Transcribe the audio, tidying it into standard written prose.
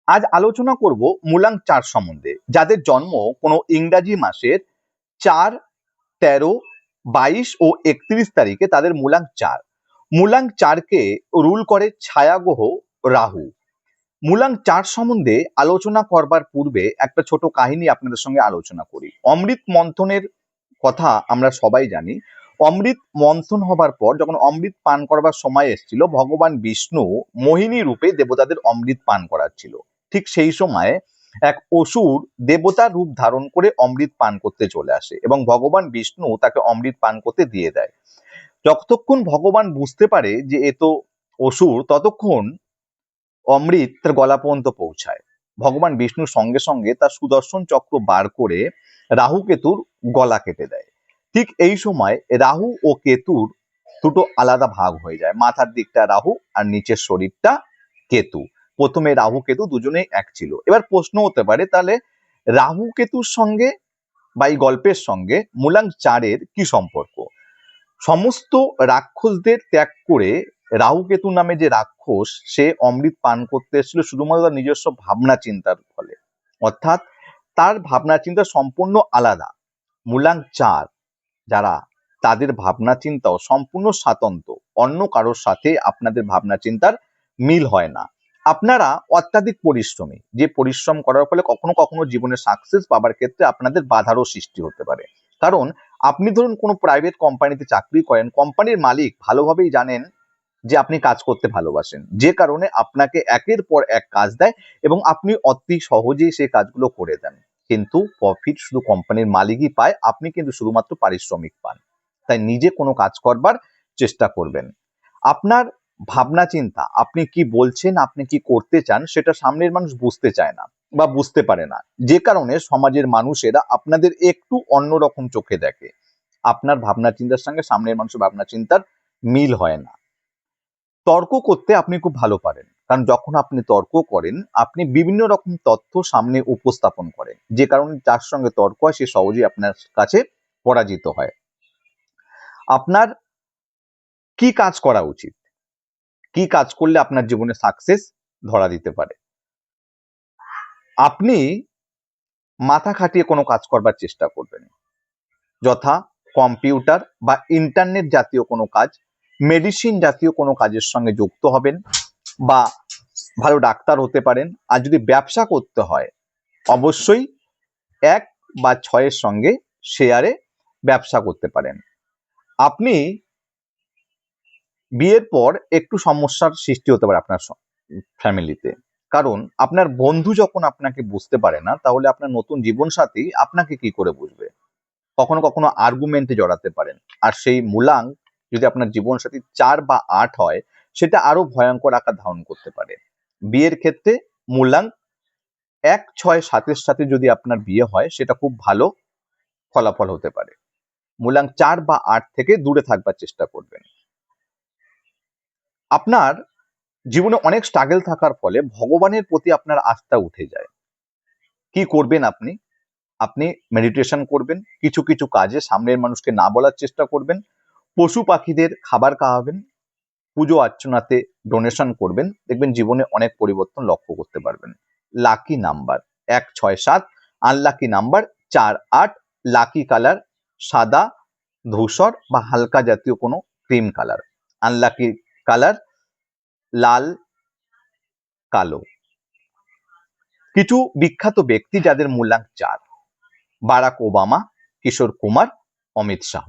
আজ আলোচনা করব মূলাং 4 সম্বন্ধে, যাদের জন্ম কোনো ইংরাজি মাসের 4, 13, 22 ও 31 তারিখে, তাদের মূলাং 4। মূলাং 4কে রুল করে ছায়াগ্রহ রাহু। মূলাং 4 সম্বন্ধে আলোচনা করবার পূর্বে একটা ছোট কাহিনী আপনাদের সঙ্গে আলোচনা করি। অমৃত মন্থনের কথা আমরা সবাই জানি। অমৃত মন্থন হবার পর যখন অমৃত পান করবার সময় এসেছিল, ভগবান বিষ্ণু মোহিনী রূপে দেবতাদের অমৃত পান করাচ্ছিল। ঠিক সেই সময় এক অসুর দেবতার রূপ ধারণ করে অমৃত পান করতে চলে আসে এবং ভগবান বিষ্ণু তাকে অমৃত পান করতে দিয়ে দেয়। যতক্ষণ ভগবান বুঝতে পারে যে এ তো অসুর, ততক্ষণ অমৃত তার গলা পর্যন্ত পৌঁছায়। ভগবান বিষ্ণুর সঙ্গে সঙ্গে তার সুদর্শন চক্র বার করে রাহু কেতুর গলা কেটে দেয়। ঠিক এই সময় রাহু ও কেতুর দুটো আলাদা ভাগ হয়ে যায়। মাথার দিকটা রাহু আর নিচের শরীরটা কেতু। প্রথমে রাহু কেতু দুজনেই এক ছিল। এবার প্রশ্ন হতে পারে, তাহলে রাহু কেতুর সঙ্গে বা এই গল্পের সঙ্গে মূলাং 4-এর কি সম্পর্ক? সমস্ত রাক্ষসদের ত্যাগ করে রাহু কেতু নামে যে রাক্ষস, সে অমৃত পান করতে এসেছিল শুধুমাত্র তার নিজস্ব ভাবনা চিন্তার ফলে। অর্থাৎ তার ভাবনা চিন্তা সম্পূর্ণ আলাদা। মূলাং 4 যারা, তাদের ভাবনা চিন্তাও সম্পূর্ণ স্বাতন্ত্র। অন্য কারোর সাথে আপনাদের ভাবনা চিন্তার মিল হয় না। আপনারা অত্যাধিক পরিশ্রমী, যে পরিশ্রম করার ফলে কখনো কখনো জীবনে সাকসেস পাবার ক্ষেত্রে আপনাদের বাধারও সৃষ্টি হতে পারে। কারণ আপনি ধরুন কোনো প্রাইভেট কোম্পানিতে চাকরি করেন, কোম্পানির মালিক ভালোভাবেই জানেন যে আপনি কাজ করতে ভালোবাসেন, যে কারণে আপনাকে একের পর এক কাজ দেয় এবং আপনি অতি সহজেই সেই কাজগুলো করে দেন। কিন্তু প্রফিট শুধু কোম্পানির মালিকই পায়, আপনি কিন্তু শুধুমাত্র পারিশ্রমিক পান। তাই নিজে কোনো কাজ করবার চেষ্টা করবেন। আপনার ভাবনা চিন্তা, আপনি কি বলছেন, আপনি কি করতে চান, সেটা সামনের মানুষ বুঝতে চায় না বা বুঝতে পারে না, যে কারণে সমাজের মানুষেরা আপনাদের একটু অন্যরকম চোখে দেখে। আপনার ভাবনা চিন্তার সঙ্গে সামনের মানুষের ভাবনা চিন্তার মিল হয় না। তর্ক করতে আপনি খুব ভালো পারেন, কারণ যখন আপনি তর্ক করেন, আপনি বিভিন্ন রকম তথ্য সামনে উপস্থাপন করেন, যে কারণে যার সঙ্গে তর্ক হয় সে সহজেই আপনার কাছে পরাজিত হয়। আপনার কি কাজ করা উচিত, কি কাজ করলে আপনার জীবনে সাকসেস ধরা দিতে পারে? আপনি মাথা খাটিয়ে কোনো কাজ করবার চেষ্টা করবেন, যথা কম্পিউটার বা ইন্টারনেট জাতীয় কোনো কাজ, মেডিসিন জাতীয় কোনো কাজের সঙ্গে যুক্ত হবেন, বা ভালো ডাক্তার হতে পারেন। আর যদি ব্যবসা করতে হয়, অবশ্যই 1 বা 6-এর সঙ্গে শেয়ারে ব্যবসা করতে পারেন। আপনি বিয়ের পর একটু সমস্যার সৃষ্টি হতে পারে আপনার ফ্যামিলিতে, কারণ আপনার বন্ধু যখন আপনাকে বুঝতে পারে না, তাহলে আপনার নতুন জীবনসাথী আপনাকে কি করে বুঝবে? কখনো কখনো আর্গুমেন্টে জড়াতে পারেন। আর সেই মূলাং যদি আপনার জীবনসাথী 4 বা 8 হয়, সেটা আরো ভয়ঙ্কর আকার ধারণ করতে পারে। বিয়ের ক্ষেত্রে মূলাং 1, 6, 7-এর সাথে যদি আপনার বিয়ে হয়, সেটা খুব ভালো ফলাফল হতে পারে। মূলাং 4 বা 8 থেকে দূরে থাকবার চেষ্টা করবেন। আপনার জীবনে অনেক স্ট্রাগল থাকার ফলে ভগবানের প্রতি আপনার আস্থা উঠে যায়। কি করবেন আপনি? আপনি মেডিটেশন করবেন, কিছু কিছু কাজে সামনের মানুষকে না বলার চেষ্টা করবেন, পশু পাখিদের খাবার খাওয়াবেন, পুজো অর্চনাতে ডোনেশন করবেন। দেখবেন জীবনে অনেক পরিবর্তন লক্ষ্য করতে পারবেন। Lucky number 1, 6, 7, unlucky number 4, 8, lucky colour সাদা, ধূসর বা হালকা জাতীয় কোনো ক্রিম কালার, আনলাকি কালার লাল, কালো। কিছু বিখ্যাত ব্যক্তি যাদের মূলাং 4: বারাক ওবামা, কিশোর কুমার, অমিত শাহ।